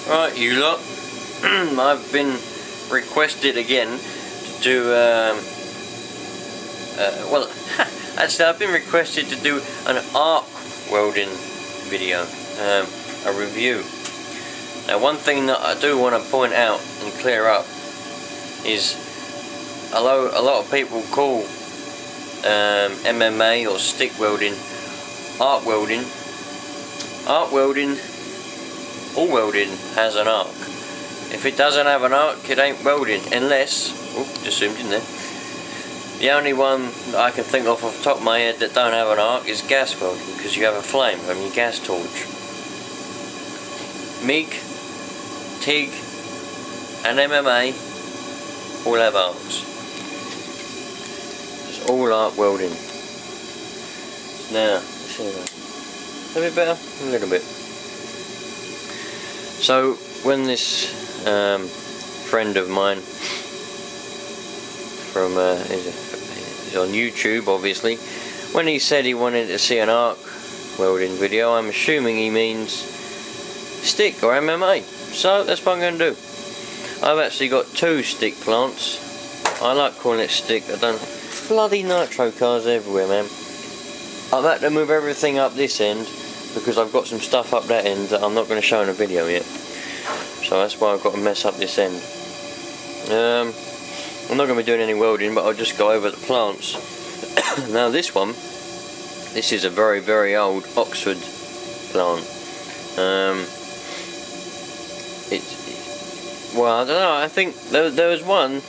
Right, you lot. I've been requested again to do, well, actually I've been requested to do an arc welding video, a review. Now, one thing that I do want to point out and clear up is, although a lot of people call MMA or stick welding arc welding, all welding has an arc. If it doesn't have an arc, it ain't welding, unless, just zoomed in there. The only one that I can think of off the top of my head that don't have an arc is gas welding, because you have a flame from your gas torch. MIG, TIG and MMA all have arcs. It's all arc welding. Now, let's see that. A bit better? A little bit. So, when this friend of mine from he's on YouTube, obviously, when he said he wanted to see an arc welding video, I'm assuming he means stick or MMA. So that's what I'm going to do. I've actually got two stick plants. I like calling it stick. I don't. Bloody nitro cars everywhere, man. I've had to move everything up this end because I've got some stuff up that end that I'm not going to show in a video yet. So that's why I've got to mess up this end. I'm not going to be doing any welding, but I'll just go over the plants. Now this one, this is a very, very old Oxford plant. Well, I don't know, I think there was one,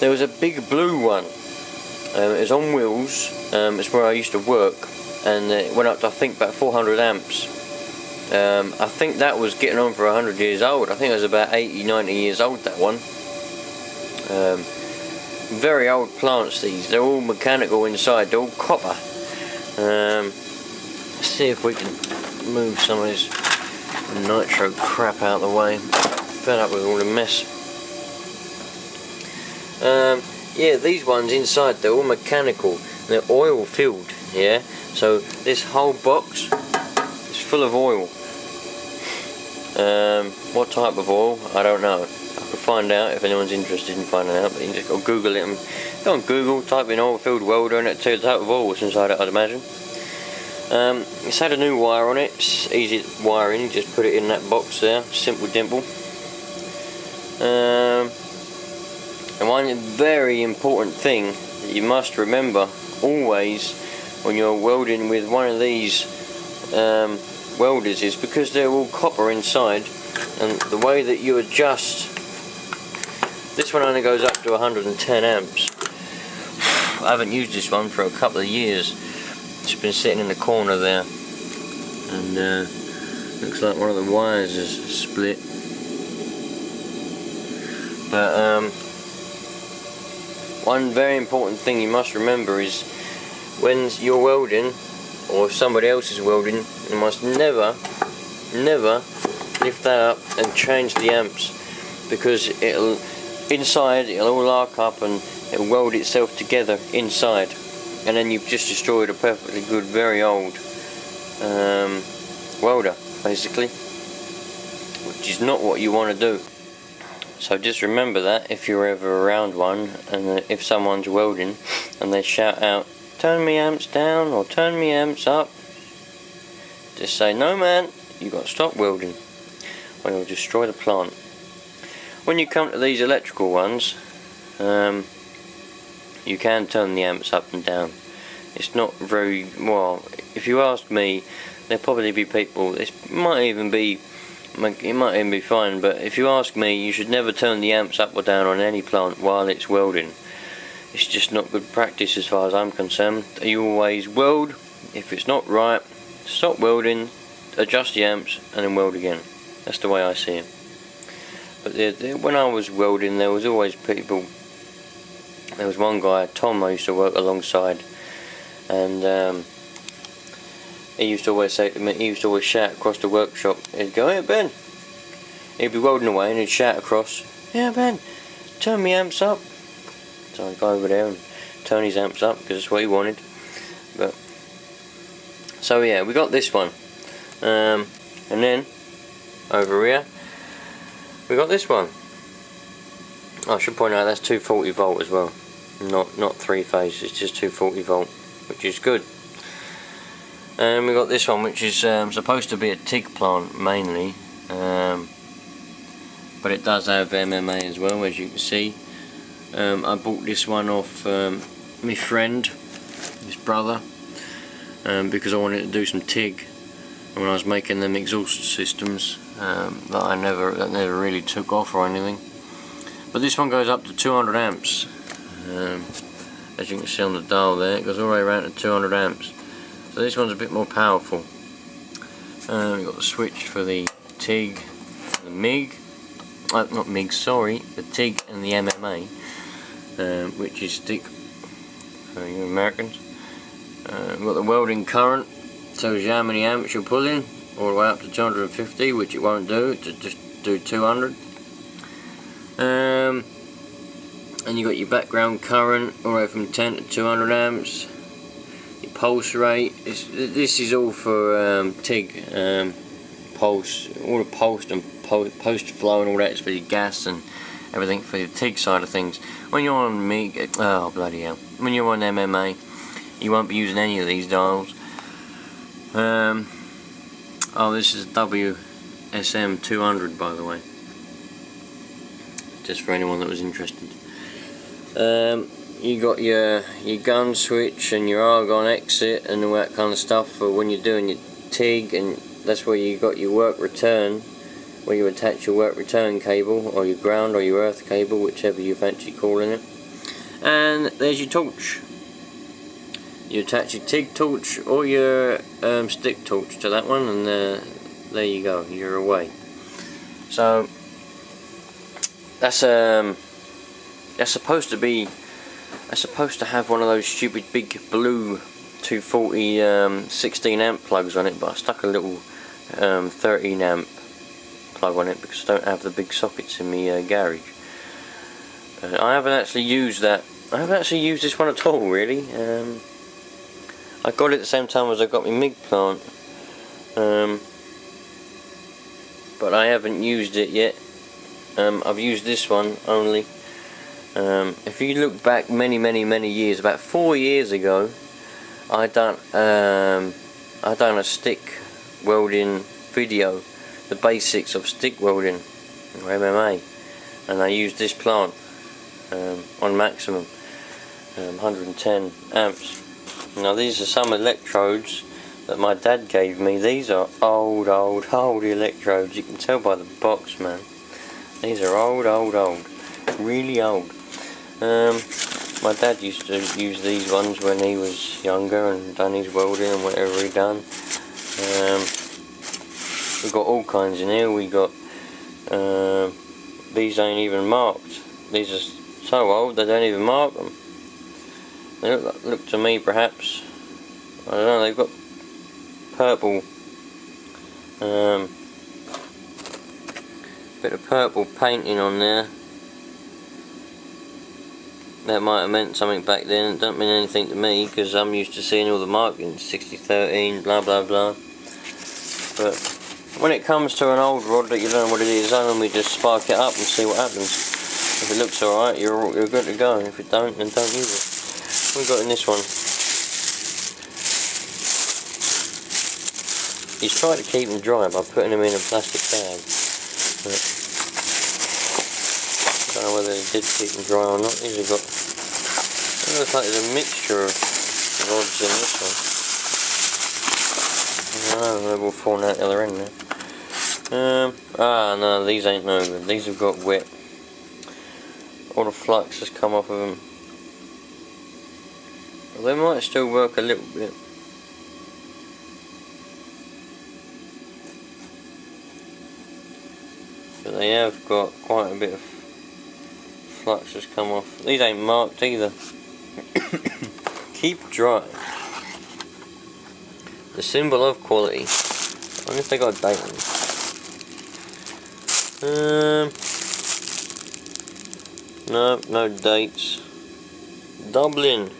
there was a big blue one. It was on wheels. It's where I used to work, and it went up to, I think, about 400 amps. I think that was getting on for 100 years old. I think it was about 80, 90 years old, that one. Very old plants, these. They're all mechanical inside. They're all copper. Let's see if we can move some of this nitro crap out of the way. Fed up with all the mess. Yeah, these ones inside, they're all mechanical. They're oil filled, yeah? So this whole box is full of oil. What type of oil? I don't know. I could find out if anyone's interested in finding out, but you can just go Google it and go on Google, type in oil filled welder and it'll tell you the type of oil that's inside it, I'd imagine. It's had a new wire on it. It's easy wiring, you just put it in that box there, simple dimple. And one very important thing that you must remember always when you're welding with one of these welders is because they're all copper inside, and the way that you adjust, this one only goes up to 110 amps. I haven't used this one for a couple of years. It's been sitting in the corner there, and looks like one of the wires is split. But one very important thing you must remember is when you're welding, or if somebody else is welding, you must never lift that up and change the amps, because it'll all arc up and it'll weld itself together inside, and then you've just destroyed a perfectly good, very old welder, basically, which is not what you want to do. So just remember that if you're ever around one, and if someone's welding and they shout out, "Turn me amps down" or "Turn me amps up," just say, "No man, you got to stop welding, or you'll destroy the plant." When you come to these electrical ones, you can turn the amps up and down. It's not very, well, if you ask me, there'll probably be people, it might even be fine, but if you ask me, you should never turn the amps up or down on any plant while it's welding. It's just not good practice as far as I'm concerned. You always weld. If it's not right, stop welding, adjust the amps, and then weld again. That's the way I see it. But when I was welding, there was always people. There was one guy, Tom, I used to work alongside, and he used to always say to me, he used to always shout across the workshop, he'd go, "Hey Ben," he'd be welding away and he'd shout across, "Yeah Ben, turn me amps up." So I'd go over there and turn his amps up because that's what he wanted. So yeah, we got this one, and then over here we got this one. I should point out that's 240 volt as well, not 3 phase, it's just 240 volt, which is good. And we got this one, which is supposed to be a TIG plant mainly, but it does have MMA as well, as you can see. I bought this one off my friend, his brother, because I wanted to do some TIG when I was making them exhaust systems that never really took off or anything. But this one goes up to 200 amps. As you can see on the dial there, it goes all the way around to 200 amps. So this one's a bit more powerful. We've got the switch for the TIG, the MIG, not MIG, sorry, the TIG and the MMA, which is stick for you Americans. We've got the welding current, tells you how many amps you're pulling, all the way up to 250, which it won't do, to just do 200. And you got your background current all the way from 10 to 200 amps. Your pulse rate. This is all for TIG pulse. All the pulse and post flow and all that is for your gas and everything for the TIG side of things. When you're on MIG, oh bloody hell! When you're on MMA, you won't be using any of these dials. Oh, this is WSM 200, by the way, just for anyone that was interested. You got your gun switch and your argon exit and all that kind of stuff for when you're doing your TIG, and that's where you got your work return, where you attach your work return cable or your ground or your earth cable, whichever you fancy calling it. And there's your torch. You attach your TIG torch or your stick torch to that one, and there you go, you're away. So that's supposed to have one of those stupid big blue 240 16 amp plugs on it, but I stuck a little 13 amp plug on it because I don't have the big sockets in my garage. I haven't actually used that. I haven't actually used this one at all, really. I got it at the same time as I got my MIG plant, but I haven't used it yet. I've used this one only. If you look back many years, about 4 years ago, I done a stick welding video, the basics of stick welding or MMA, and I used this plant on maximum 110 amps. Now these are some electrodes that my dad gave me. These are old electrodes. You can tell by the box, man. These are old, really old. My dad used to use these ones when he was younger and done his welding and whatever he done. We've got all kinds in here. We got these ain't even marked. These are so old they don't even mark them. They look to me, perhaps, I don't know, they've got purple, bit of purple painting on there. That might have meant something back then. It don't mean anything to me because I'm used to seeing all the markings, 6013, blah blah blah. But when it comes to an old rod that you don't know what it is, I normally just spark it up and see what happens. If it looks alright, you're good to go. If it don't, then don't use it. What we got in this one? He's tried to keep them dry by putting them in a plastic bag. But I don't know whether they did keep them dry or not. These have got, it looks like there's a mixture of rods in this one. Oh, they've all fallen out the other end now. No, these ain't no good. These have got wet. All the flux has come off of them. Well, they might still work a little bit. But they have got quite a bit of flux has come off. These ain't marked either. Keep dry. The symbol of quality. I wonder if they got a date on them. No, no dates. Dublin.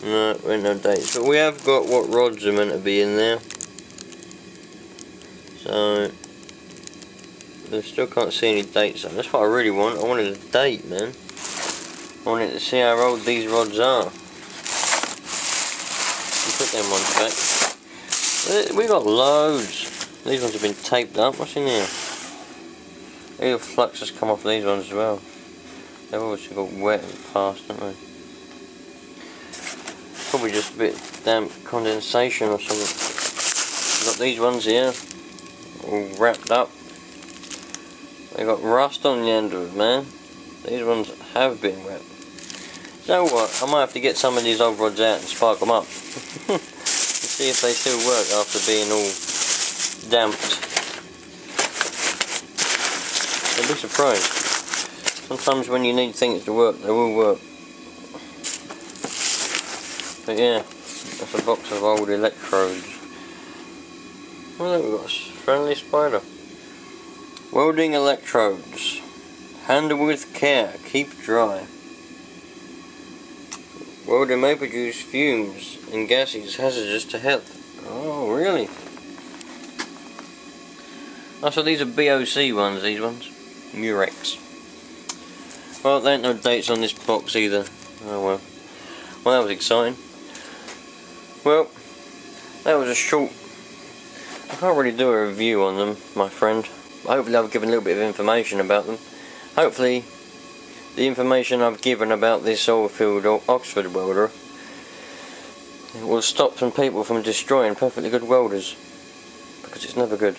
No, no dates. But we have got what rods are meant to be in there. So I still can't see any dates on. That's what I really want. I wanted a date, man. I wanted to see how old these rods are. Put them ones back. We got loads. These ones have been taped up. What's in here? The flux has come off these ones as well. They've obviously got wet in the past, haven't they? Probably just a bit damp condensation or something. We've got these ones here, all wrapped up. They got rust on the end of it, man. These ones have been wrapped. You know what? I might have to get some of these old rods out and spark them up. See if they still work after being all damped. I'd be surprised. Sometimes when you need things to work, they will work. But yeah, that's a box of old electrodes. Oh look, we've got a friendly spider. Welding electrodes. Handle with care, keep dry. Welding may produce fumes and gases hazardous to health. Oh, really? Oh, so these are BOC ones, these ones. Murex. Well, there ain't no dates on this box either. Oh well. Well, that was exciting. Well, that was a short... I can't really do a review on them, my friend. Hopefully I've given a little bit of information about them. Hopefully the information I've given about this Oilfield or Oxford welder will stop some people from destroying perfectly good welders, because it's never good.